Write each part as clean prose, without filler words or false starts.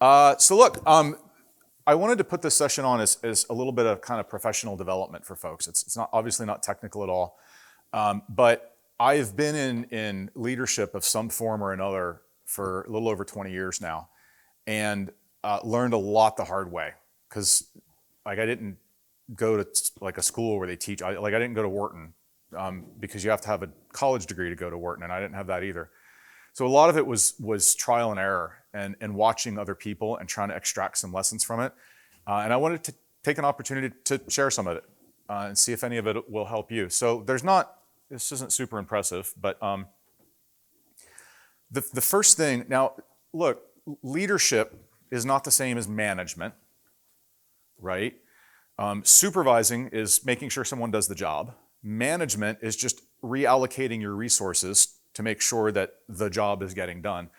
So look, I wanted to put this session on as a little bit of kind of professional development for folks. It's not obviously not technical at all, but I've been in leadership of some form or another for a little over 20 years now, and learned a lot the hard way. Because like I didn't go to like a school where they teach. I didn't go to Wharton because you have to have a college degree to go to Wharton, and I didn't have that either. So a lot of it was trial and error and watching other people and trying to extract some lessons from it. And I wanted to take an opportunity to share some of it and see if any of it will help you. So this isn't super impressive, but the first thing, now look, leadership is not the same as management, right? Supervising is making sure someone does the job. Management is just reallocating your resources to make sure that the job is getting done.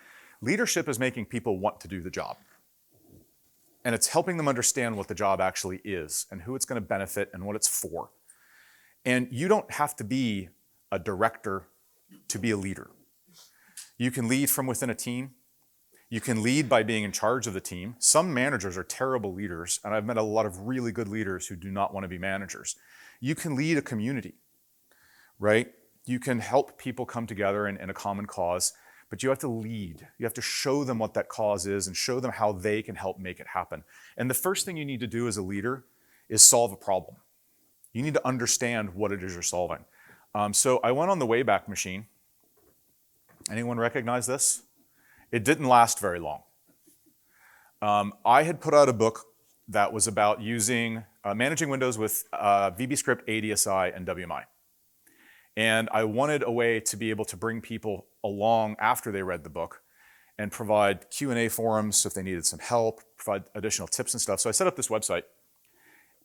Leadership is making people want to do the job. And it's helping them understand what the job actually is and who it's going to benefit and what it's for. And you don't have to be a director to be a leader. You can lead from within a team. You can lead by being in charge of the team. Some managers are terrible leaders, and I've met a lot of really good leaders who do not want to be managers. You can lead a community, right? You can help people come together in a common cause, but you have to lead. You have to show them what that cause is and show them how they can help make it happen. And the first thing you need to do as a leader is solve a problem. You need to understand what it is you're solving. So I went on the Wayback Machine. Anyone recognize this? It didn't last very long. I had put out a book that was about managing Windows with VBScript, ADSI, and WMI. And I wanted a way to be able to bring people along after they read the book and provide Q&A forums if they needed some help, provide additional tips and stuff. So I set up this website.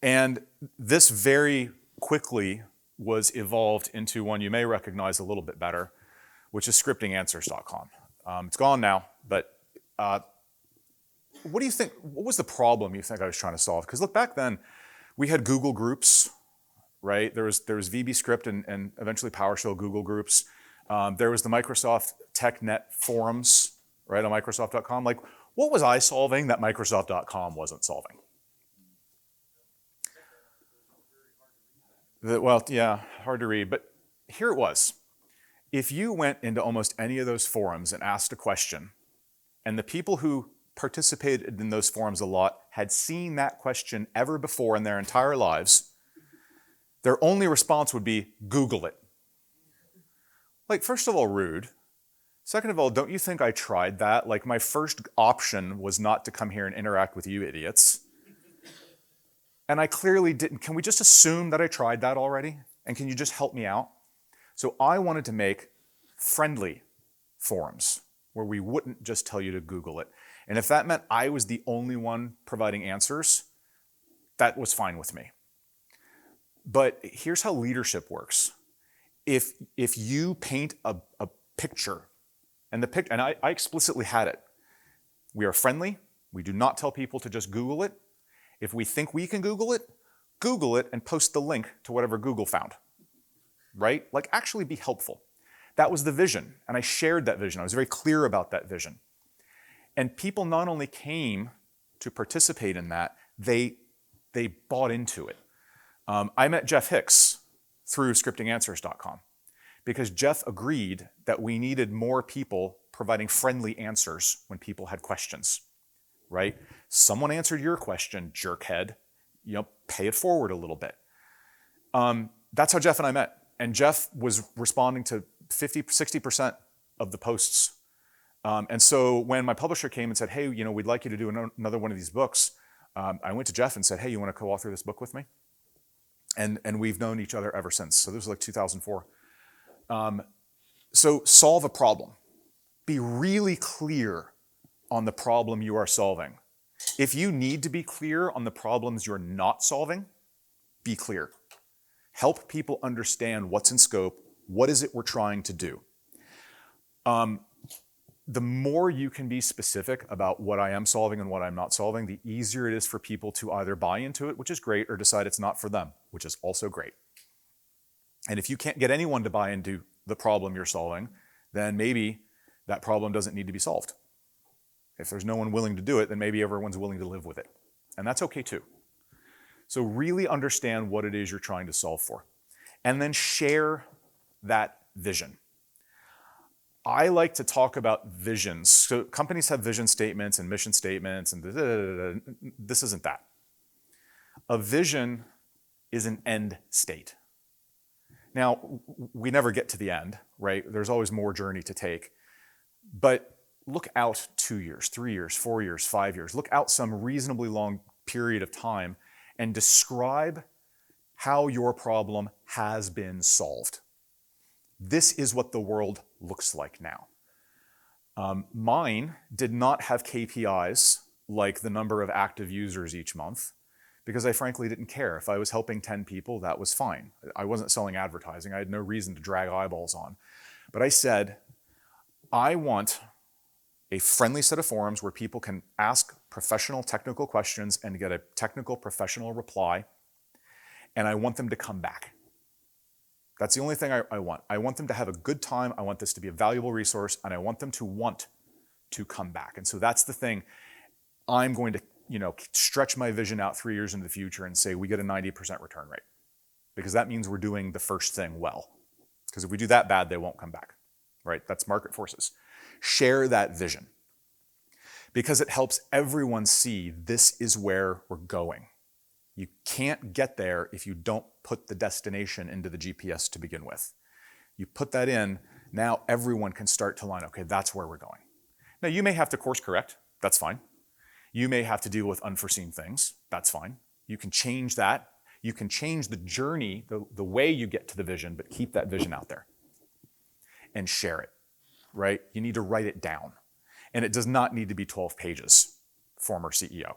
And this very quickly was evolved into one you may recognize a little bit better, which is scriptinganswers.com. It's gone now, but what do you think, what was the problem you think I was trying to solve? Because look, back then, we had Google Groups, right? There was VBScript and eventually PowerShell Google Groups. There was the Microsoft TechNet forums, right, on Microsoft.com. Like, what was I solving that Microsoft.com wasn't solving? Well, yeah, hard to read, but here it was. If you went into almost any of those forums and asked a question, and the people who participated in those forums a lot had seen that question ever before in their entire lives, their only response would be, Google it. Like, first of all, rude. Second of all, don't you think I tried that? Like, my first option was not to come here and interact with you idiots. And I clearly didn't. Can we just assume that I tried that already? And can you just help me out? So I wanted to make friendly forums where we wouldn't just tell you to Google it. And if that meant I was the only one providing answers, that was fine with me. But here's how leadership works. If you paint a picture, and I explicitly had it, we are friendly, we do not tell people to just Google it. If we think we can Google it and post the link to whatever Google found, right? Like, actually be helpful. That was the vision, and I shared that vision. I was very clear about that vision. And people not only came to participate in that, they bought into it. I met Jeff Hicks through scriptinganswers.com because Jeff agreed that we needed more people providing friendly answers when people had questions, right? Someone answered your question, jerkhead. Pay it forward a little bit. That's how Jeff and I met. And Jeff was responding to 60% of the posts. And so when my publisher came and said, hey, we'd like you to do another one of these books, I went to Jeff and said, hey, you want to co-author this book with me? And we've known each other ever since. So this was like 2004. So solve a problem. Be really clear on the problem you are solving. If you need to be clear on the problems you're not solving, be clear. Help people understand what's in scope, what is it we're trying to do. The more you can be specific about what I am solving and what I'm not solving, the easier it is for people to either buy into it, which is great, or decide it's not for them, which is also great. And if you can't get anyone to buy into the problem you're solving, then maybe that problem doesn't need to be solved. If there's no one willing to do it, then maybe everyone's willing to live with it. And that's okay too. So really understand what it is you're trying to solve for. And then share that vision. I like to talk about visions. So companies have vision statements and mission statements, and this isn't that. A vision is an end state. Now, we never get to the end, right? There's always more journey to take. But look out 2 years, 3 years, 4 years, 5 years. Look out some reasonably long period of time and describe how your problem has been solved. This is what the world looks like now. Mine did not have KPIs like the number of active users each month, because I frankly didn't care. If I was helping 10 people, that was fine. I wasn't selling advertising. I had no reason to drag eyeballs on. But I said, I want a friendly set of forums where people can ask professional technical questions and get a technical professional reply, and I want them to come back. That's the only thing I want. I want them to have a good time. I want this to be a valuable resource, and I want them to want to come back. And so that's the thing. I'm going to, stretch my vision out 3 years into the future and say we get a 90% return rate, because that means we're doing the first thing well. Because if we do that bad, they won't come back, right? That's market forces. Share that vision, because it helps everyone see this is where we're going. You can't get there if you don't put the destination into the GPS to begin with. You put that in, now everyone can start to line, okay, that's where we're going. Now, you may have to course correct, that's fine. You may have to deal with unforeseen things, that's fine. You can change that. You can change the journey, the way you get to the vision, but keep that vision out there and share it, right? You need to write it down. And it does not need to be 12 pages, former CEO.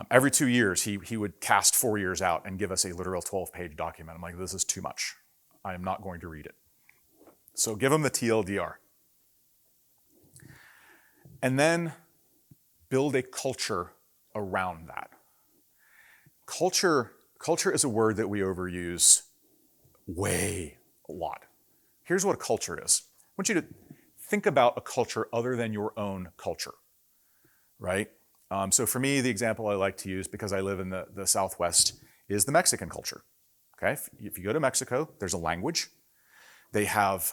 Every 2 years, he would cast 4 years out and give us a literal 12-page document. I'm like, this is too much. I am not going to read it. So give him the TLDR. And then build a culture around that. Culture is a word that we overuse way a lot. Here's what a culture is. I want you to think about a culture other than your own culture, right? So for me, the example I like to use, because I live in the Southwest, is the Mexican culture. Okay, if you go to Mexico, there's a language. They have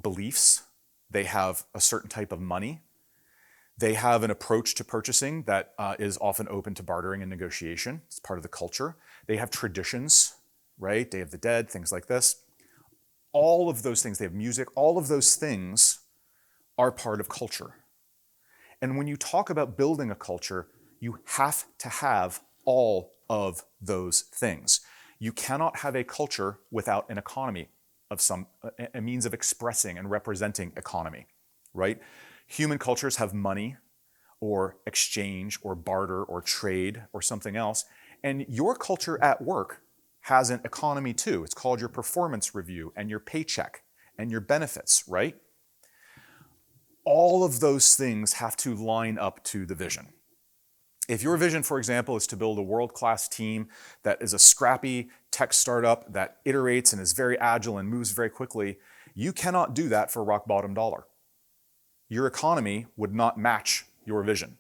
beliefs. They have a certain type of money. They have an approach to purchasing that is often open to bartering and negotiation. It's part of the culture. They have traditions, right? Day of the Dead, things like this. All of those things, they have music, all of those things are part of culture. And when you talk about building a culture, you have to have all of those things. You cannot have a culture without an economy of a means of expressing and representing economy, right? Human cultures have money or exchange or barter or trade or something else. And your culture at work has an economy too. It's called your performance review and your paycheck and your benefits, right? All of those things have to line up to the vision. If your vision, for example, is to build a world-class team that is a scrappy tech startup that iterates and is very agile and moves very quickly, you cannot do that for rock bottom dollar. Your economy would not match your vision.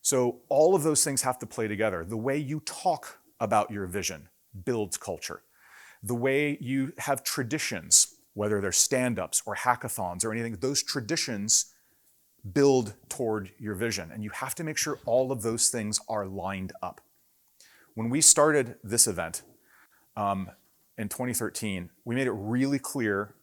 So all of those things have to play together. The way you talk about your vision builds culture. The way you have traditions, whether they're stand-ups or hackathons or anything, those traditions build toward your vision. And you have to make sure all of those things are lined up. When we started this event in 2013, we made it really clear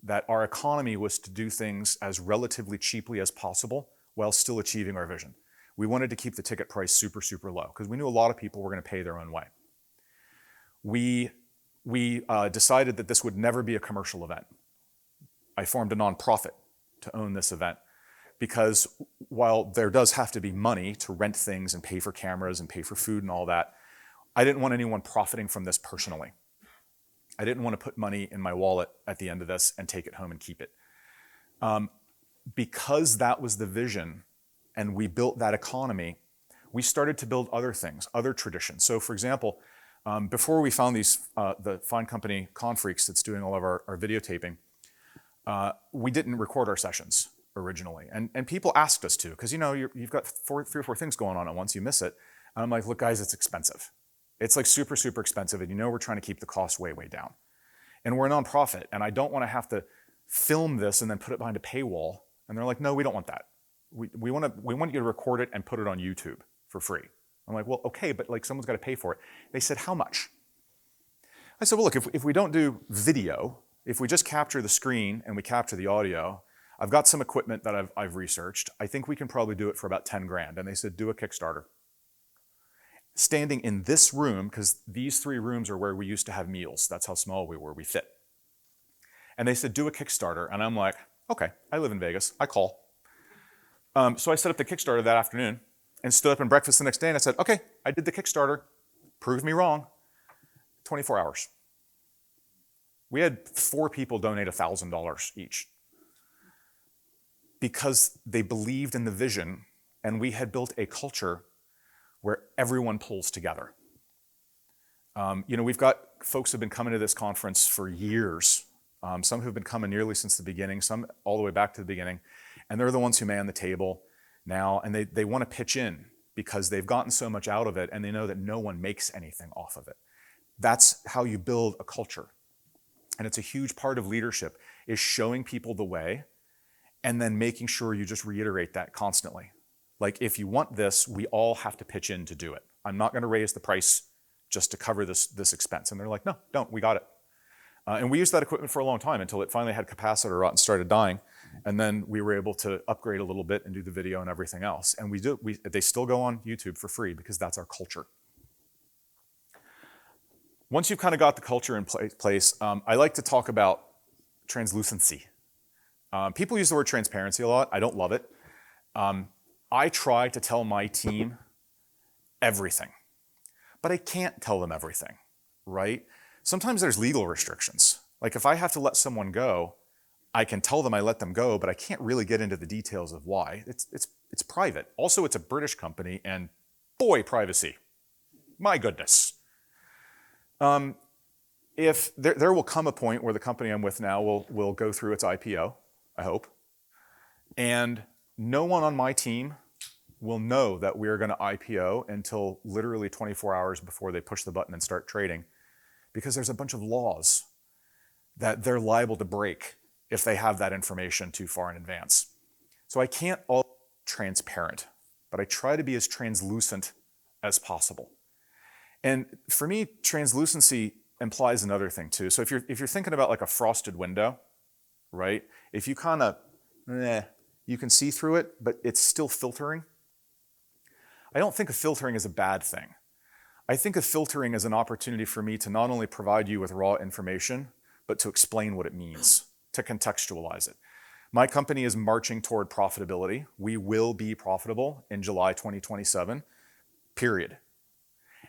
that our economy was to do things as relatively cheaply as possible while still achieving our vision. We wanted to keep the ticket price super, super low because we knew a lot of people were going to pay their own way. We decided that this would never be a commercial event. I formed a nonprofit to own this event because while there does have to be money to rent things and pay for cameras and pay for food and all that, I didn't want anyone profiting from this personally. I didn't want to put money in my wallet at the end of this and take it home and keep it. Because that was the vision and we built that economy, we started to build other things, other traditions. So for example, before we found the fine company Confreaks that's doing all of our videotaping, we didn't record our sessions. originally. And people asked us to, because you've got 3 or 4 things going on at once, you miss it. And I'm like, look guys, it's expensive. It's like super, super expensive, and we're trying to keep the cost way, way down. And we're a nonprofit, and I don't want to have to film this and then put it behind a paywall. And they're like, no, we don't want that. We want you to record it and put it on YouTube for free. I'm like, well, okay, but like someone's got to pay for it. They said, how much? I said, well, look, if we don't do video, if we just capture the screen and we capture the audio, I've got some equipment that I've researched. I think we can probably do it for about 10 grand. And they said, do a Kickstarter. Standing in this room, because these 3 rooms are where we used to have meals. That's how small we were, we fit. And they said, do a Kickstarter. And I'm like, okay, I live in Vegas, I call. So I set up the Kickstarter that afternoon and stood up in breakfast the next day and I said, okay, I did the Kickstarter, proved me wrong, 24 hours. We had 4 people donate $1,000 each because they believed in the vision, and we had built a culture where everyone pulls together. We've got folks who've been coming to this conference for years, some who've been coming nearly since the beginning, some all the way back to the beginning, and they're the ones who man the table now, and they want to pitch in because they've gotten so much out of it, and they know that no one makes anything off of it. That's how you build a culture. And it's a huge part of leadership, is showing people the way and then making sure you just reiterate that constantly. Like, if you want this, we all have to pitch in to do it. I'm not going to raise the price just to cover this expense. And they're like, no, don't, we got it. And we used that equipment for a long time until it finally had capacitor rot and started dying. And then we were able to upgrade a little bit and do the video and everything else. And they still go on YouTube for free because that's our culture. Once you've kind of got the culture in place, I like to talk about translucency. People use the word transparency a lot. I don't love it. I try to tell my team everything, but I can't tell them everything, right? Sometimes there's legal restrictions. Like if I have to let someone go, I can tell them I let them go, but I can't really get into the details of why. It's private. Also, it's a British company, and boy, privacy. My goodness. If there will come a point where the company I'm with now will go through its IPO, I hope, and no one on my team will know that we're going to IPO until literally 24 hours before they push the button and start trading, because there's a bunch of laws that they're liable to break if they have that information too far in advance. So I can't all be transparent, but I try to be as translucent as possible. And for me, translucency implies another thing too. So if you're thinking about like a frosted window, right? If you kind of, you can see through it, but it's still filtering. I don't think of filtering as a bad thing. I think of filtering as an opportunity for me to not only provide you with raw information, but to explain what it means, to contextualize it. My company is marching toward profitability. We will be profitable in July 2027, period.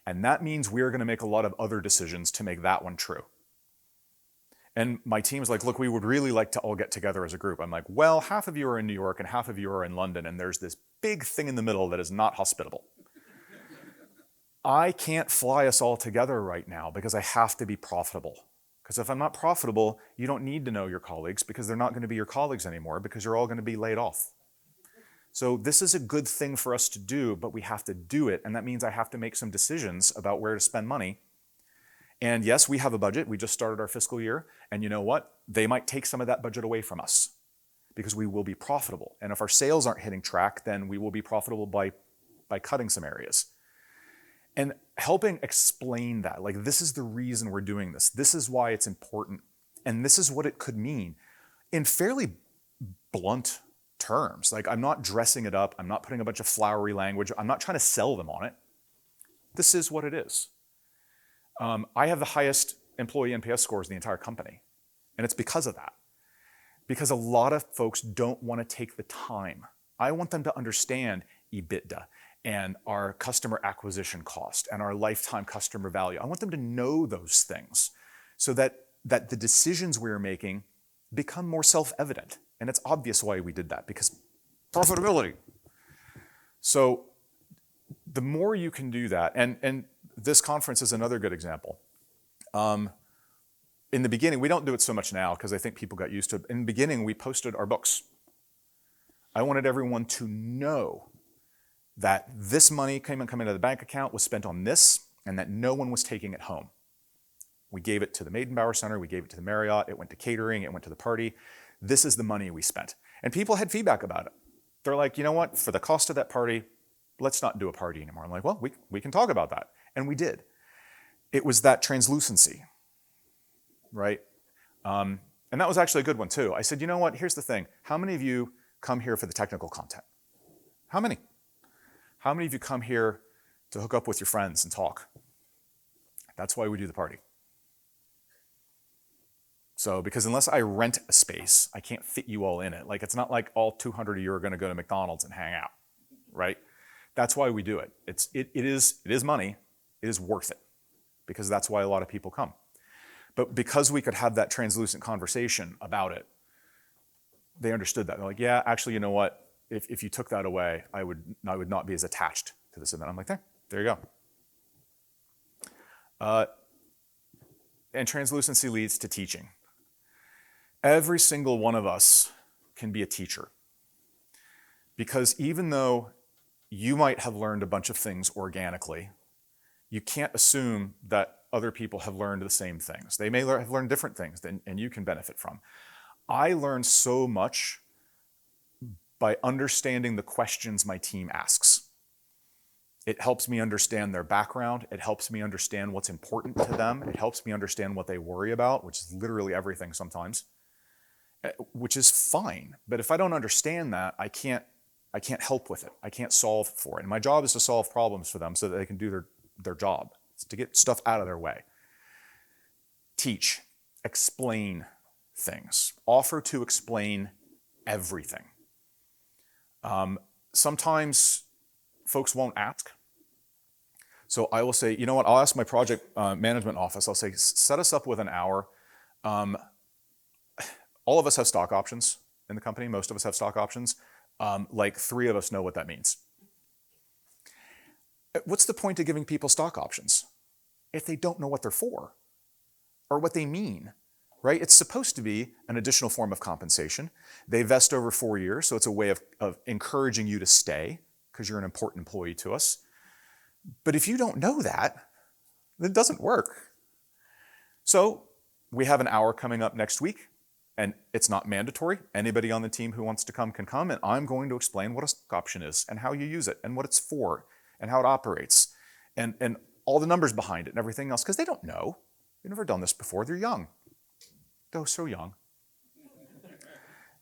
And that means we are going to make a lot of other decisions to make that one true. And my team is like, look, we would really like to all get together as a group. I'm like, well, half of you are in New York and half of you are in London, and there's this big thing in the middle that is not hospitable. I can't fly us all together right now because I have to be profitable. Because if I'm not profitable, you don't need to know your colleagues, because they're not going to be your colleagues anymore, because you're all going to be laid off. So this is a good thing for us to do, but we have to do it. And that means I have to make some decisions about where to spend money. And yes, we have a budget. We just started our fiscal year. And you know what? They might take some of that budget away from us because we will be profitable. And if our sales aren't hitting track, then we will be profitable by cutting some areas. And helping explain that, like, this is the reason we're doing this. This is why it's important. And this is what it could mean in fairly blunt terms. Like, I'm not dressing it up. I'm not putting a bunch of flowery language. I'm not trying to sell them on it. This is what it is. I have the highest employee NPS scores in the entire company. And it's because of that. Because a lot of folks don't want to take the time. I want them to understand EBITDA and our customer acquisition cost and our lifetime customer value. I want them to know those things so that the decisions we're making become more self-evident. And it's obvious why we did that, because profitability. So the more you can do that, and this conference is another good example. In the beginning, we don't do it so much now because I think people got used to it. In the beginning, we posted our books. I wanted everyone to know that this money coming into the bank account was spent on this and that no one was taking it home. We gave it to the Maidenbauer Center, we gave it to the Marriott, it went to catering, it went to the party. This is the money we spent. And people had feedback about it. They're like, you know what, for the cost of that party, let's not do a party anymore. I'm like, well, we can talk about that. And we did. It was that translucency, right? And that was actually a good one too. I said, you know what, here's the thing. How many of you come here for the technical content? How many? How many of you come here to hook up with your friends and talk? That's why we do the party. So, because unless I rent a space, I can't fit you all in it. Like, it's not like all 200 of you are going to go to McDonald's and hang out, right? That's why we do it. It is money. It is worth it, because that's why a lot of people come. But because we could have that translucent conversation about it, they understood that. They're like, yeah, actually, you know what? If you took that away, I would not be as attached to this event. I'm like, there you go. And translucency leads to teaching. Every single one of us can be a teacher. Because even though you might have learned a bunch of things organically, you can't assume that other people have learned the same things. They may have learned different things and you can benefit from. I learned so much by understanding the questions my team asks. It helps me understand their background. It helps me understand what's important to them. It helps me understand what they worry about, which is literally everything sometimes, which is fine. But if I don't understand that, I can't help with it. I can't solve for it. And my job is to solve problems for them so that they can do their job. It's to get stuff out of their way. Teach, explain things, offer to explain everything. Sometimes folks won't ask. So I will say, you know what, I'll ask my project management office, I'll say, set us up with an hour. All of us have stock options in the company. Most of us have stock options. Like 3 of us know what that means. What's the point of giving people stock options if they don't know what they're for or what they mean, right? It's supposed to be an additional form of compensation. They vest over 4 years, so it's a way of encouraging you to stay because you're an important employee to us. But if you don't know that, it doesn't work. So we have an hour coming up next week, and it's not mandatory. Anybody on the team who wants to come can come, and I'm going to explain what a stock option is and how you use it and what it's for and how it operates and all the numbers behind it and everything else, because they don't know. They've never done this before. They're young. They're so young.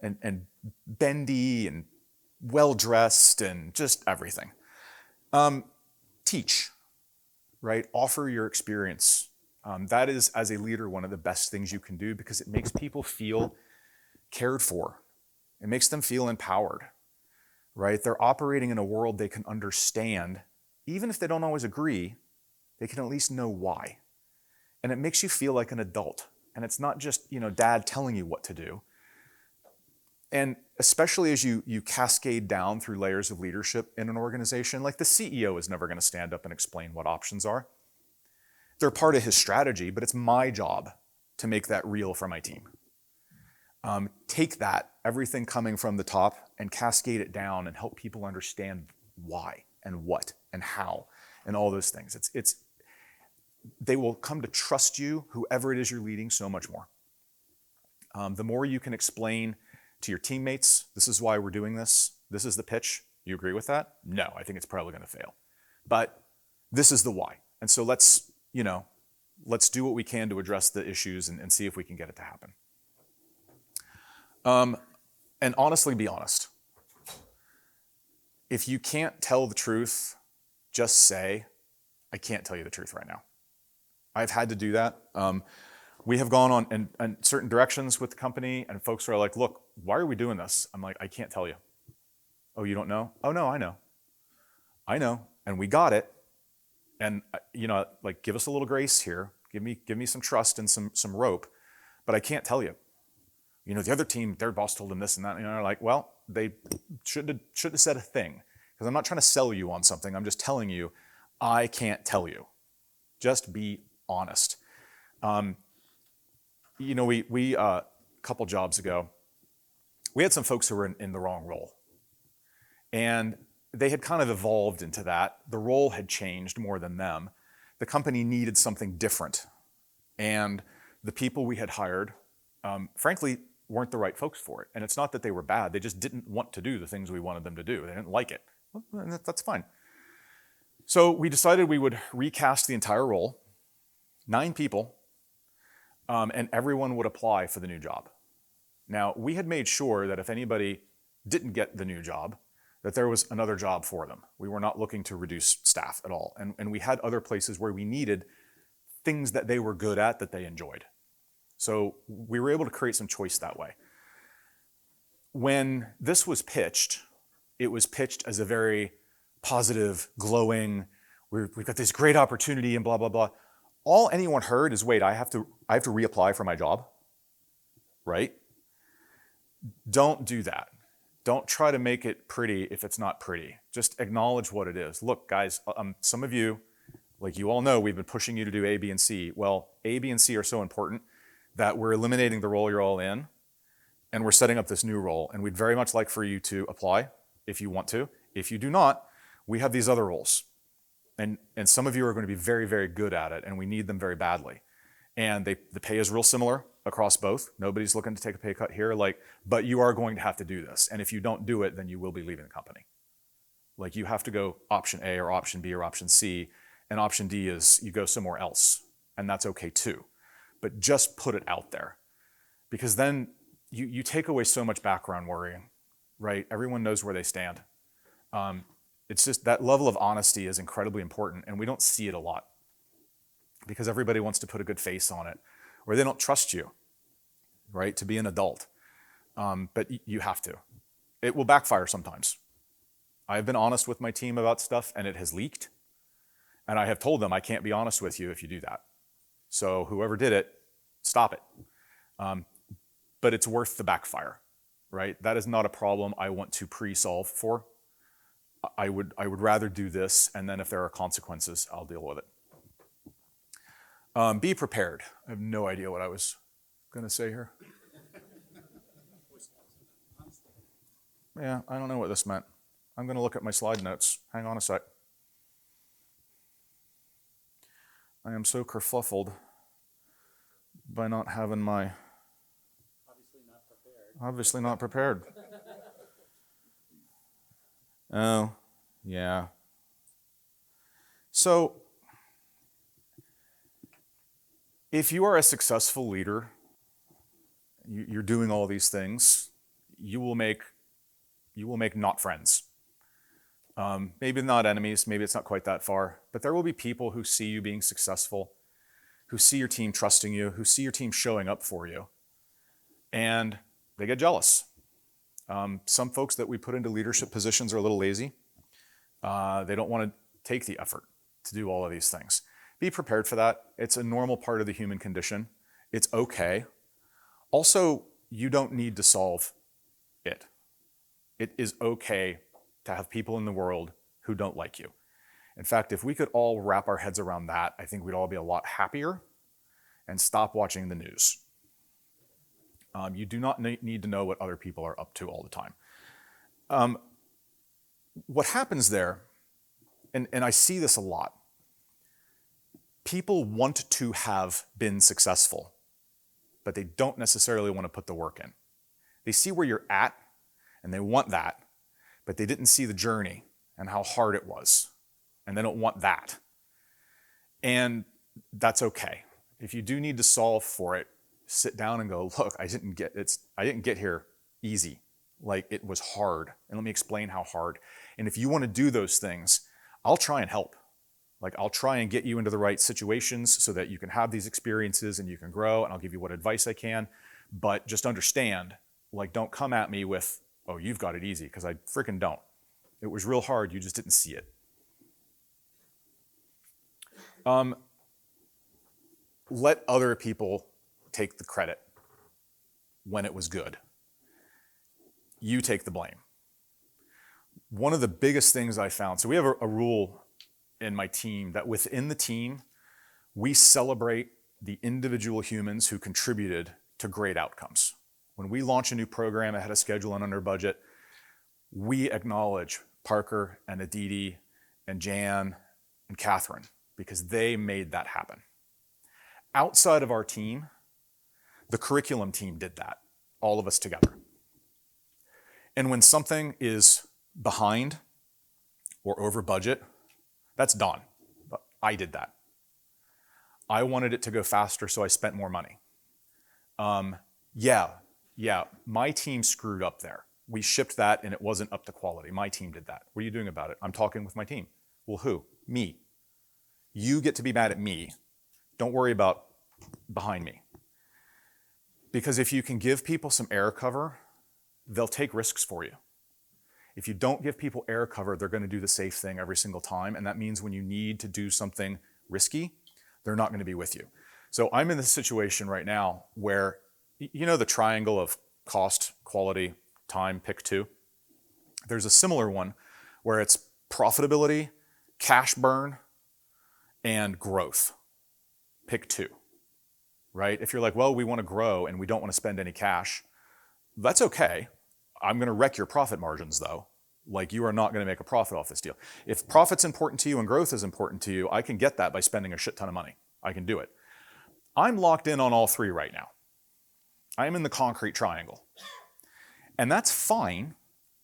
And bendy and well-dressed and just everything. Teach, right? Offer your experience. That is, as a leader, one of the best things you can do because it makes people feel cared for. It makes them feel empowered, right? They're operating in a world they can understand. Even if they don't always agree, they can at least know why. And it makes you feel like an adult. And it's not just, dad telling you what to do. And especially as you cascade down through layers of leadership in an organization, like the CEO is never going to stand up and explain what options are. They're part of his strategy, but it's my job to make that real for my team. Take that, everything coming from the top, and cascade it down and help people understand why and what and how and all those things. They will come to trust you, whoever it is you're leading, so much more. The more you can explain to your teammates, this is why we're doing this, this is the pitch, you agree with that? No, I think it's probably going to fail. But this is the why. And so let's do what we can to address the issues and see if we can get it to happen. And honestly, be honest. If you can't tell the truth, just say, I can't tell you the truth right now. I've had to do that. We have gone on in certain directions with the company, and folks are like, look, why are we doing this? I'm like, I can't tell you. Oh, you don't know? Oh, no, I know. I know, and we got it. And, give us a little grace here. Give me some trust and some rope, but I can't tell you. The other team, their boss told them this and that. Like, well, they shouldn't have said a thing, because I'm not trying to sell you on something. I'm just telling you, I can't tell you. Just be honest. We a couple jobs ago, we had some folks who were in the wrong role. And they had kind of evolved into that. The role had changed more than them. The company needed something different. And the people we had hired, frankly, weren't the right folks for it. And it's not that they were bad. They just didn't want to do the things we wanted them to do. They didn't like it. Well, that's fine. So we decided we would recast the entire role, 9 people, and everyone would apply for the new job. Now, we had made sure that if anybody didn't get the new job, that there was another job for them. We were not looking to reduce staff at all. And we had other places where we needed things that they were good at that they enjoyed. So we were able to create some choice that way. When this was pitched, it was pitched as a very positive, glowing, we've got this great opportunity and blah, blah, blah. All anyone heard is, wait, I have to reapply for my job, right? Don't do that. Don't try to make it pretty if it's not pretty. Just acknowledge what it is. Look, guys, some of you, like you all know, we've been pushing you to do A, B, and C. Well, A, B, and C are so important that we're eliminating the role you're all in, and we're setting up this new role. And we'd very much like for you to apply if you want to. If you do not, we have these other roles. And some of you are going to be very, very good at it, and we need them very badly. And the pay is real similar across both. Nobody's looking to take a pay cut here, but you are going to have to do this. And if you don't do it, then you will be leaving the company. Like, you have to go option A or option B or option C, and option D is you go somewhere else, and that's okay too. But just put it out there, because then you take away so much background worrying, right? Everyone knows where they stand. It's just that level of honesty is incredibly important, and we don't see it a lot because everybody wants to put a good face on it, or they don't trust you, right, to be an adult. But you have to. It will backfire sometimes. I've been honest with my team about stuff, and it has leaked, and I have told them I can't be honest with you if you do that. So whoever did it, stop it. But it's worth the backfire, right? That is not a problem I want to pre-solve for. I would rather do this, and then if there are consequences, I'll deal with it. Be prepared. I have no idea what I was going to say here. Yeah, I don't know what this meant. I'm going to look at my slide notes. Hang on a sec. I am so kerfluffled by not having my... Obviously not prepared. Oh, yeah. So, if you are a successful leader, you're doing all these things, you will make not friends. Maybe not enemies, maybe it's not quite that far, but there will be people who see you being successful, who see your team trusting you, who see your team showing up for you, and they get jealous. Some folks that we put into leadership positions are a little lazy. They don't want to take the effort to do all of these things. Be prepared for that. It's a normal part of the human condition. It's okay. Also, you don't need to solve it. It is okay to have people in the world who don't like you. In fact, if we could all wrap our heads around that, I think we'd all be a lot happier and stop watching the news. You do not need to know what other people are up to all the time. What happens there, and I see this a lot, people want to have been successful, but they don't necessarily want to put the work in. They see where you're at, and they want that, but they didn't see the journey and how hard it was, and they don't want that. And that's okay. If you do need to solve for it, sit down and go, look, I didn't get here easy. Like, it was hard. And let me explain how hard. And if you want to do those things, I'll try and help. Like, I'll try and get you into the right situations so that you can have these experiences and you can grow, and I'll give you what advice I can. But just understand, like, don't come at me with, oh, you've got it easy, because I freaking don't. It was real hard, you just didn't see it. Let other people take the credit when it was good. You take the blame. One of the biggest things I found, so we have a rule in my team that within the team, we celebrate the individual humans who contributed to great outcomes. When we launch a new program ahead of schedule and under budget, we acknowledge Parker and Aditi and Jan and Catherine because they made that happen. Outside of our team, the curriculum team did that, all of us together. And when something is behind or over budget, that's done. I did that. I wanted it to go faster, so I spent more money. Yeah, my team screwed up there. We shipped that and it wasn't up to quality. My team did that. What are you doing about it? I'm talking with my team. Well, who? Me. You get to be mad at me. Don't worry about behind me. Because if you can give people some air cover, they'll take risks for you. If you don't give people air cover, they're going to do the safe thing every single time, and that means when you need to do something risky, they're not going to be with you. So I'm in this situation right now where, you know the triangle of cost, quality, time, pick two? There's a similar one where it's profitability, cash burn, and growth. Pick two, right? If you're like, well, we want to grow and we don't want to spend any cash, that's okay. I'm going to wreck your profit margins though. Like, you are not going to make a profit off this deal. If profit's important to you and growth is important to you, I can get that by spending a shit ton of money. I can do it. I'm locked in on all three right now. I am in the concrete triangle. And that's fine.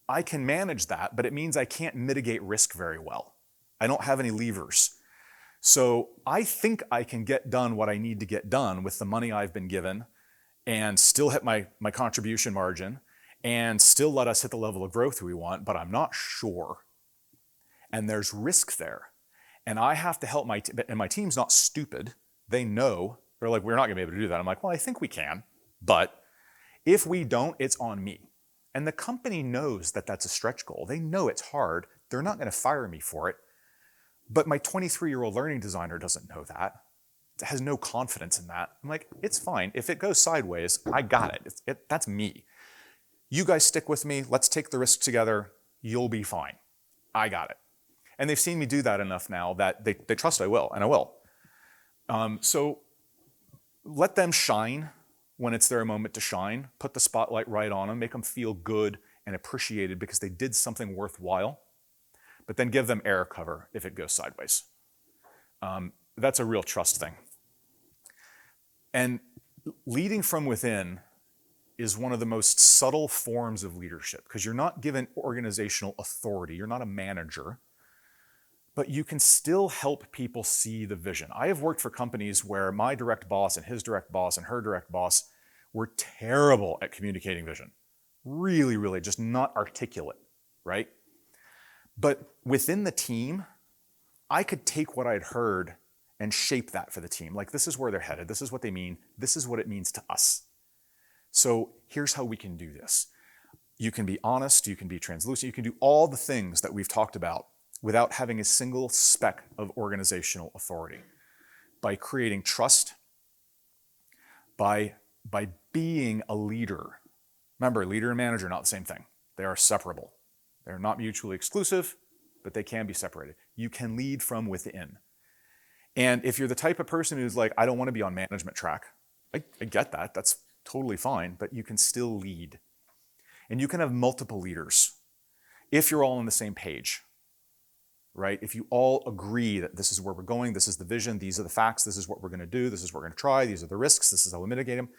I can manage that, but it means I can't mitigate risk very well. I don't have any levers. So I think I can get done what I need to get done with the money I've been given and still hit my contribution margin and still let us hit the level of growth we want, but I'm not sure. And there's risk there. And I have to help and my team's not stupid. They know. They're like, we're not gonna be able to do that. I'm like, well, I think we can, but if we don't, it's on me. And the company knows that that's a stretch goal. They know it's hard. They're not gonna fire me for it. But my 23-year-old learning designer doesn't know that. Has no confidence in that. I'm like, it's fine. If it goes sideways, I got it. That's me. You guys stick with me. Let's take the risk together. You'll be fine. I got it. And they've seen me do that enough now that they trust I will, and I will. So let them shine when it's their moment to shine. Put the spotlight right on them. Make them feel good and appreciated because they did something worthwhile. But then give them air cover if it goes sideways. That's a real trust thing. And leading from within is one of the most subtle forms of leadership because you're not given organizational authority. You're not a manager, but you can still help people see the vision. I have worked for companies where my direct boss and his direct boss and her direct boss were terrible at communicating vision. Really, really just not articulate, right? But within the team, I could take what I'd heard and shape that for the team. Like, this is where they're headed. This is what they mean. This is what it means to us. So here's how we can do this. You can be honest. You can be translucent. You can do all the things that we've talked about without having a single speck of organizational authority. By creating trust, by being a leader. Remember, leader and manager are not the same thing. They are separable. They're not mutually exclusive, but they can be separated. You can lead from within. And if you're the type of person who's like, I don't want to be on management track, I get that. That's totally fine, but you can still lead. And you can have multiple leaders if you're all on the same page, right? If you all agree that this is where we're going, this is the vision, these are the facts, this is what we're going to do, this is what we're going to try, these are the risks, this is how we mitigate them.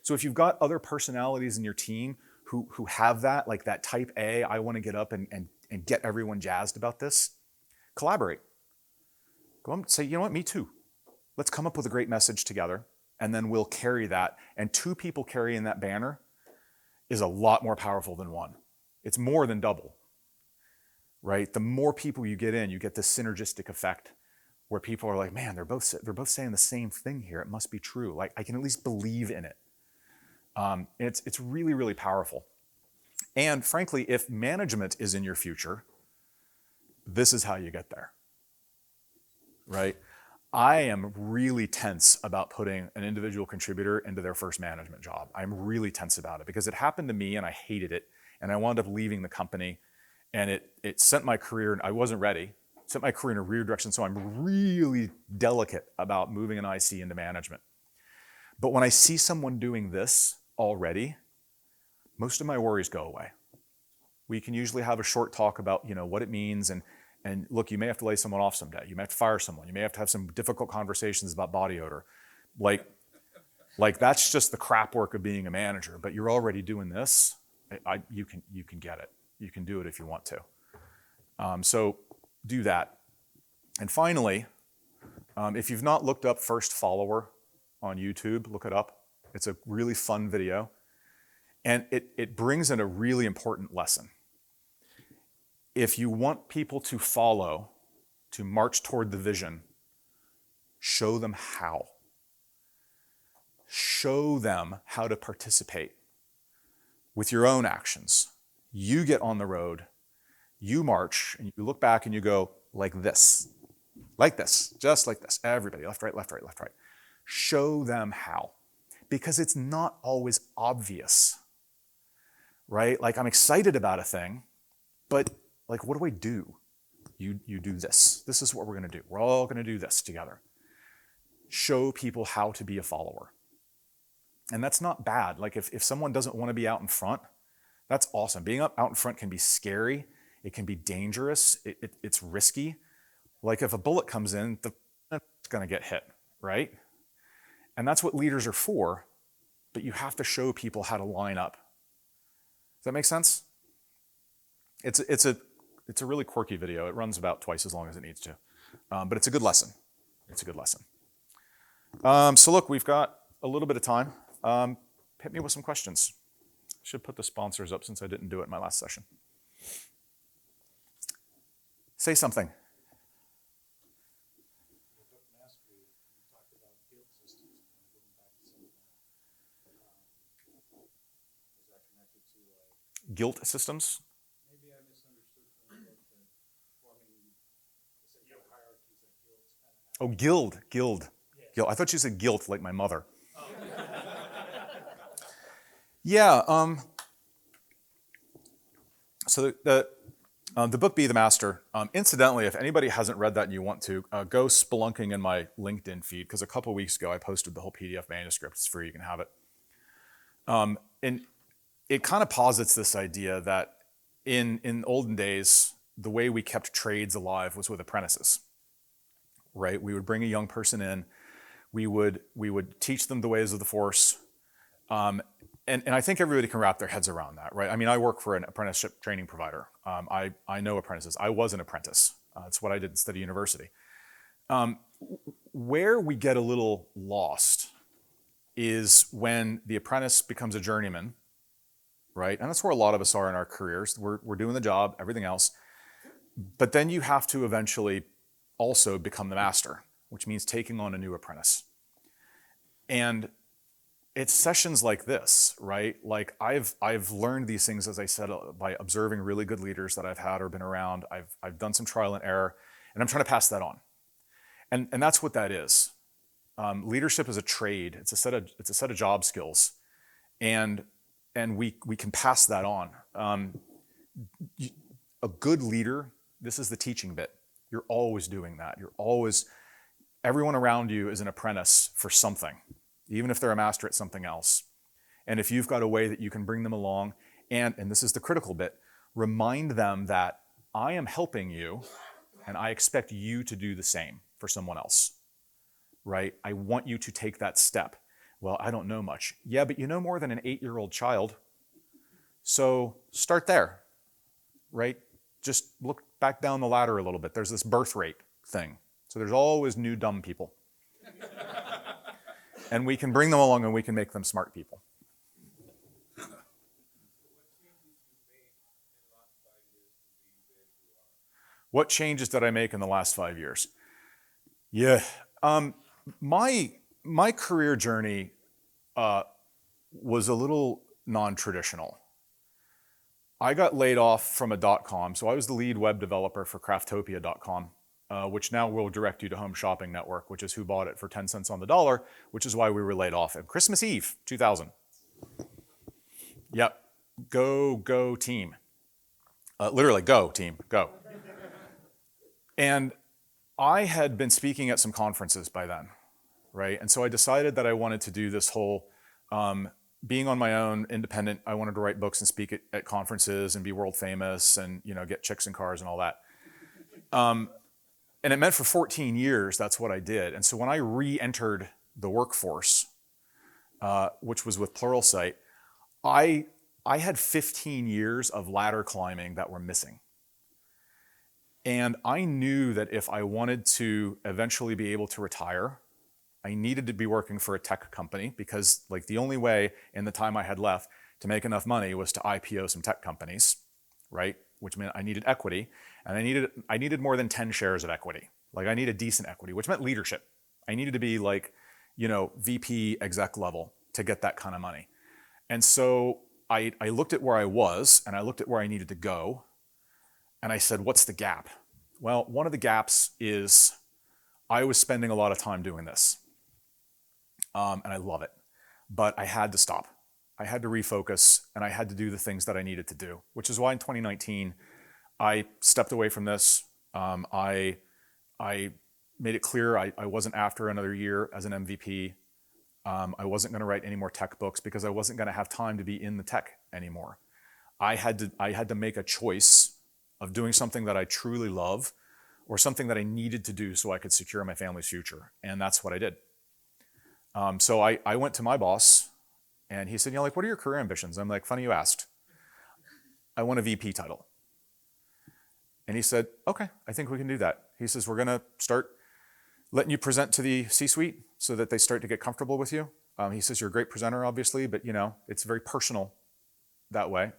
So if you've got other personalities in your team who have that, like that type A, I want to get up and get everyone jazzed about this, collaborate. Go on, say, you know what, me too. Let's come up with a great message together, and then we'll carry that. And two people carrying that banner is a lot more powerful than one. It's more than double, right? The more people you get in, you get this synergistic effect where people are like, man, they're both saying the same thing here. It must be true. Like, I can at least believe in it. It's really, really powerful. And frankly, if management is in your future, this is how you get there, right? I am really tense about putting an individual contributor into their first management job. I'm really tense about it because it happened to me and I hated it. And I wound up leaving the company and it sent my career, I wasn't ready, sent my career in a weird direction. So I'm really delicate about moving an IC into management. But when I see someone doing this already, most of my worries go away. We can usually have a short talk about, what it means, and look, you may have to lay someone off someday. You may have to fire someone. You may have to have some difficult conversations about body odor. Like that's just the crap work of being a manager, but you're already doing this. You can get it. You can do it if you want to. So do that. And finally, if you've not looked up First Follower on YouTube, look it up. It's a really fun video. And it brings in a really important lesson. If you want people to follow, to march toward the vision, show them how. Show them how to participate with your own actions. You get on the road, you march, and you look back and you go, like this, just like this. Everybody, left, right, left, right, left, right. Show them how. Because it's not always obvious, right? Like, I'm excited about a thing, but like, what do I do? You do this. This is what we're going to do. We're all going to do this together. Show people how to be a follower. And that's not bad. Like, if someone doesn't want to be out in front, that's awesome. Being out in front can be scary. It can be dangerous. It's risky. Like, if a bullet comes in, it's going to get hit, right? And that's what leaders are for, but you have to show people how to line up. Does that make sense? It's a really quirky video. It runs about twice as long as it needs to, but it's a good lesson. It's a good lesson. So look, we've got a little bit of time. Hit me with some questions. I should put the sponsors up since I didn't do it in my last session. Say something. Guilt systems? Maybe I misunderstood from the book that forming hierarchies of guilds. Oh, guild. Yeah. Guild. I thought you said guilt like my mother. Oh. Yeah. So the book Be the Master. Incidentally, if anybody hasn't read that and you want to, go spelunking in my LinkedIn feed, because a couple weeks ago I posted the whole PDF manuscript. It's free. You can have it. And it kind of posits this idea that in olden days, the way we kept trades alive was with apprentices, right? We would bring a young person in, we would teach them the ways of the force, and I think everybody can wrap their heads around that, right? I mean, I work for an apprenticeship training provider. I know apprentices. I was an apprentice. That's what I did instead of university. Where we get a little lost is when the apprentice becomes a journeyman, right? And that's where a lot of us are in our careers. We're doing the job, everything else. But then you have to eventually also become the master, which means taking on a new apprentice. And it's sessions like this, right? Like I've learned these things, as I said, by observing really good leaders that I've had or been around. I've done some trial and error, and I'm trying to pass that on. And that's what that is. Leadership is a trade. It's a set of job skills. And we can pass that on. A good leader, this is the teaching bit. You're always doing that. Everyone around you is an apprentice for something, even if they're a master at something else. And if you've got a way that you can bring them along, and this is the critical bit, remind them that I am helping you, and I expect you to do the same for someone else, right? I want you to take that step. Well, I don't know much. Yeah, but you know more than an 8-year-old child. So start there, right? Just look back down the ladder a little bit. There's this birth rate thing. So there's always new dumb people. And we can bring them along and we can make them smart people. What changes did I make in the last 5 years? Yeah. My career journey was a little non-traditional. I got laid off from a .com, so I was the lead web developer for Craftopia.com, which now will direct you to Home Shopping Network, which is who bought it for 10 cents on the dollar, which is why we were laid off at Christmas Eve, 2000. Yep, go team. Literally, go team, go. And I had been speaking at some conferences by then, right? And so I decided that I wanted to do this whole being on my own, independent, I wanted to write books and speak at conferences and be world famous and get chicks and cars and all that. And it meant for 14 years, that's what I did. And so when I re-entered the workforce, which was with Pluralsight, I had 15 years of ladder climbing that were missing. And I knew that if I wanted to eventually be able to retire, I needed to be working for a tech company, because like the only way in the time I had left to make enough money was to IPO some tech companies, right? Which meant I needed equity, and I needed more than 10 shares of equity. Like I needed decent equity, which meant leadership. I needed to be like, VP exec level to get that kind of money. And so I looked at where I was and I looked at where I needed to go, and I said, what's the gap? Well, one of the gaps is I was spending a lot of time doing this. And I love it, but I had to stop. I had to refocus, and I had to do the things that I needed to do, which is why in 2019, I stepped away from this. I made it clear I wasn't after another year as an MVP. I wasn't going to write any more tech books because I wasn't going to have time to be in the tech anymore. I had to make a choice of doing something that I truly love, or something that I needed to do so I could secure my family's future, and that's what I did. So I went to my boss, and he said, what are your career ambitions? I'm like, funny you asked. I want a VP title. And he said, okay, I think we can do that. He says, we're going to start letting you present to the C-suite so that they start to get comfortable with you. He says, you're a great presenter, obviously, but it's very personal that way.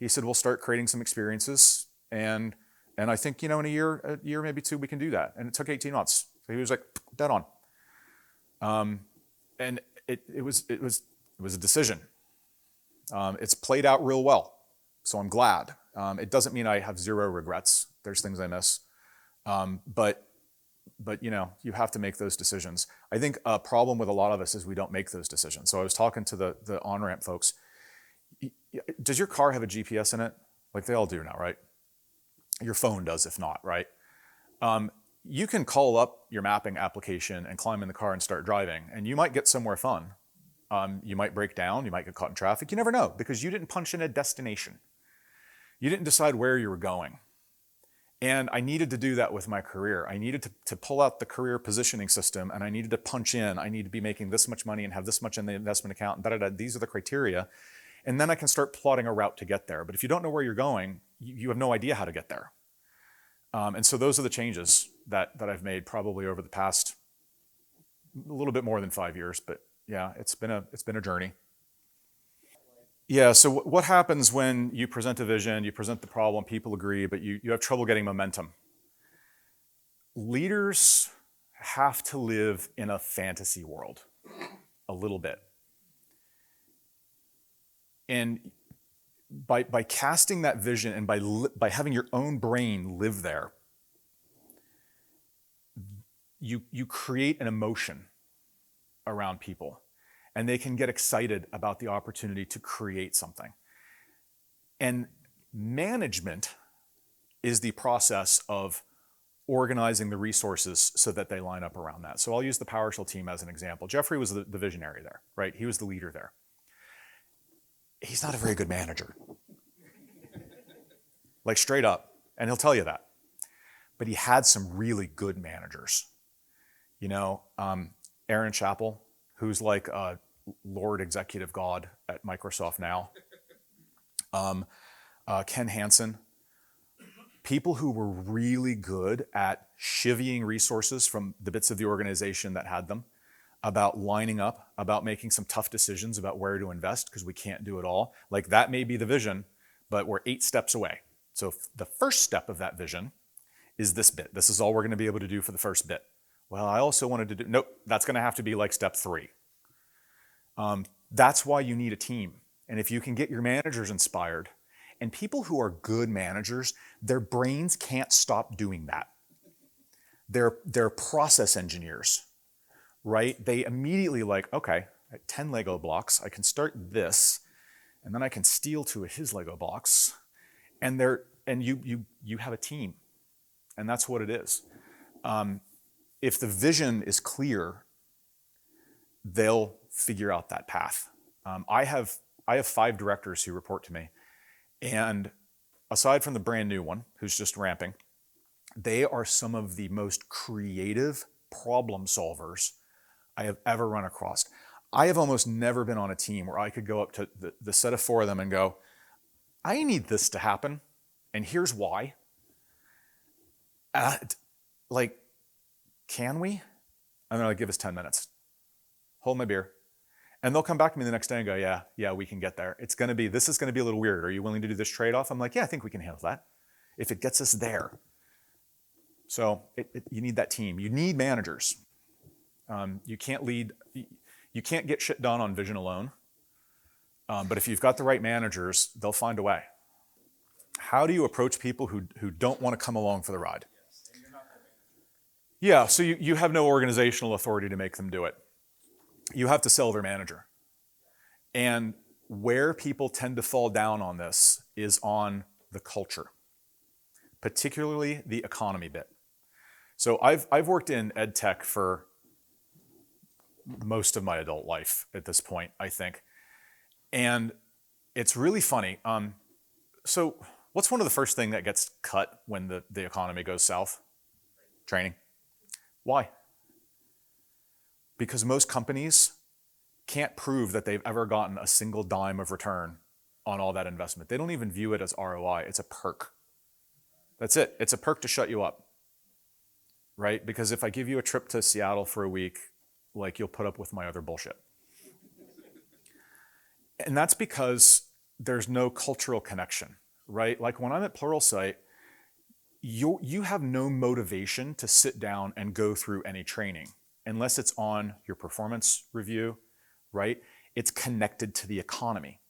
He said, we'll start creating some experiences, and I think, in a year, maybe two, we can do that. And it took 18 months. So he was like, dead on. And it was a decision. It's played out real well, so I'm glad. It doesn't mean I have zero regrets. There's things I miss, but you have to make those decisions. I think a problem with a lot of us is we don't make those decisions. So I was talking to the on-ramp folks. Does your car have a GPS in it? Like they all do now, right? Your phone does, if not, right? You can call up your mapping application and climb in the car and start driving, and you might get somewhere fun. You might break down, you might get caught in traffic. You never know, because you didn't punch in a destination. You didn't decide where you were going. And I needed to do that with my career. I needed to pull out the career positioning system, and I needed to punch in. I need to be making this much money and have this much in the investment account, and da-da-da. These are the criteria. And then I can start plotting a route to get there. But if you don't know where you're going, you have no idea how to get there. And so those are the changes that I've made probably over the past a little bit more than 5 years. But yeah, it's been a journey. Yeah, so what happens when you present a vision, you present the problem, people agree, but you have trouble getting momentum? Leaders have to live in a fantasy world a little bit. And by casting that vision and by having your own brain live there, you create an emotion around people, and they can get excited about the opportunity to create something. And management is the process of organizing the resources so that they line up around that. So I'll use the PowerShell team as an example. Jeffrey was the visionary there, right? He was the leader there. He's not a very good manager. Like straight up, and he'll tell you that. But he had some really good managers. Aaron Chappell, who's like a Lord Executive God at Microsoft now. Ken Hansen. People who were really good at chivying resources from the bits of the organization that had them, about lining up, about making some tough decisions about where to invest, because we can't do it all. Like that may be the vision, but we're 8 steps away. So the first step of that vision is this bit. This is all we're going to be able to do for the first bit. Well, I also wanted to do, nope, that's going to have to be like step 3. That's why you need a team. And if you can get your managers inspired, and people who are good managers, their brains can't stop doing that. They're process engineers, right? They immediately like, okay, at 10 Lego blocks, I can start this, and then I can steal 2 of his Lego blocks, and you have a team, and that's what it is. If the vision is clear, they'll figure out that path. I have 5 directors who report to me, and aside from the brand new one who's just ramping, they are some of the most creative problem solvers I have ever run across. I have almost never been on a team where I could go up to the set of 4 of them and go, I need this to happen, and here's why. Like, can we? And they're like, give us 10 minutes. Hold my beer. And they'll come back to me the next day and go, yeah, we can get there. This is going to be a little weird. Are you willing to do this trade-off? I'm like, yeah, I think we can handle that if it gets us there. So you need that team. You need managers. You can't get shit done on vision alone. But if you've got the right managers, they'll find a way. How do you approach people who don't want to come along for the ride? Yes, and you're not the manager. Yeah, so you have no organizational authority to make them do it. You have to sell their manager. And where people tend to fall down on this is on the culture, particularly the economy bit. So I've worked in ed tech for most of my adult life at this point, I think. And it's really funny. So what's one of the first things that gets cut when the economy goes south? Training. Why? Because most companies can't prove that they've ever gotten a single dime of return on all that investment. They don't even view it as ROI. It's a perk. That's it. It's a perk to shut you up, right? Because if I give you a trip to Seattle for a week, like, you'll put up with my other bullshit. And that's because there's no cultural connection, right? Like, when I'm at Pluralsight, you have no motivation to sit down and go through any training unless it's on your performance review, right? It's connected to the economy.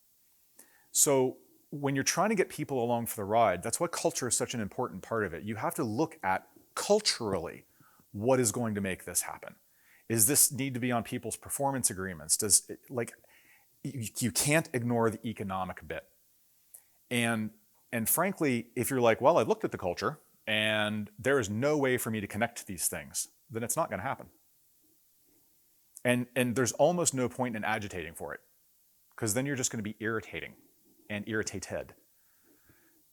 So when you're trying to get people along for the ride, that's why culture is such an important part of it. You have to look at culturally what is going to make this happen. Is this need to be on people's performance agreements? You can't ignore the economic bit. And frankly, if you're like, well, I looked at the culture and there is no way for me to connect these things, then it's not going to happen. And there's almost no point in agitating for it, because then you're just going to be irritating and irritated.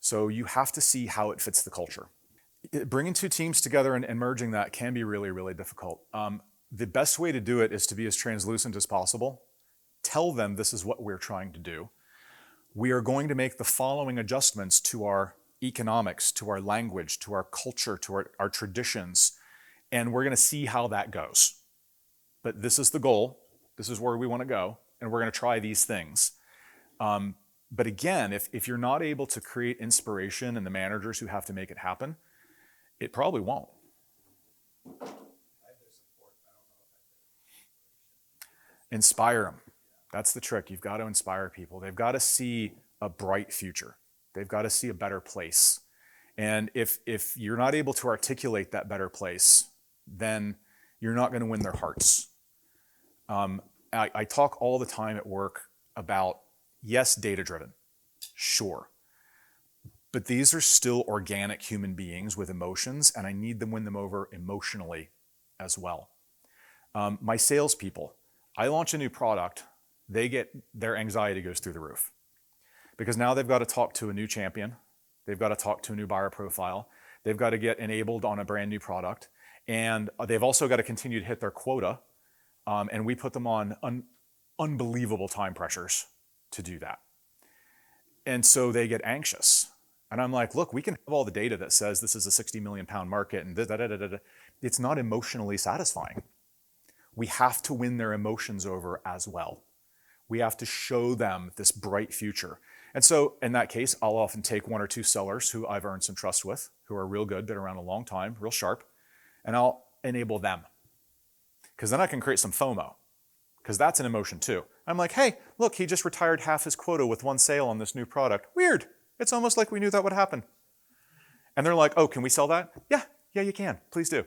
So you have to see how it fits the culture. Bringing 2 teams together and merging that can be really, really difficult. The best way to do it is to be as translucent as possible. Tell them this is what we're trying to do. We are going to make the following adjustments to our economics, to our language, to our culture, to our traditions, and we're going to see how that goes. But this is the goal. This is where we want to go, and we're going to try these things. But again, if you're not able to create inspiration in the managers who have to make it happen, it probably won't. I have their support. I don't know if I have Inspire them. That's the trick. You've got to inspire people. They've got to see a bright future. They've got to see a better place. And if you're not able to articulate that better place, then you're not going to win their hearts. I talk all the time at work about, yes, data-driven, sure. But these are still organic human beings with emotions, and I need to win them over emotionally as well. My salespeople, I launch a new product, their anxiety goes through the roof. Because now they've got to talk to a new champion, they've got to talk to a new buyer profile, they've got to get enabled on a brand new product, and they've also got to continue to hit their quota, and we put them on unbelievable time pressures to do that. And so they get anxious. And I'm like, look, we can have all the data that says this is a 60 million pound market and da-da-da-da-da. It's not emotionally satisfying. We have to win their emotions over as well. We have to show them this bright future. And so in that case, I'll often take 1 or 2 sellers who I've earned some trust with, who are real good, been around a long time, real sharp, and I'll enable them. Because then I can create some FOMO, because that's an emotion too. I'm like, hey, look, he just retired half his quota with 1 sale on this new product. Weird. It's almost like we knew that would happen. And they're like, oh, can we sell that? Yeah, you can. Please do.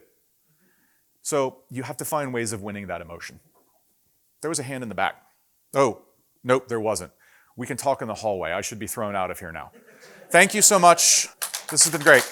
So you have to find ways of winning that emotion. There was a hand in the back. Oh, nope, there wasn't. We can talk in the hallway. I should be thrown out of here now. Thank you so much. This has been great.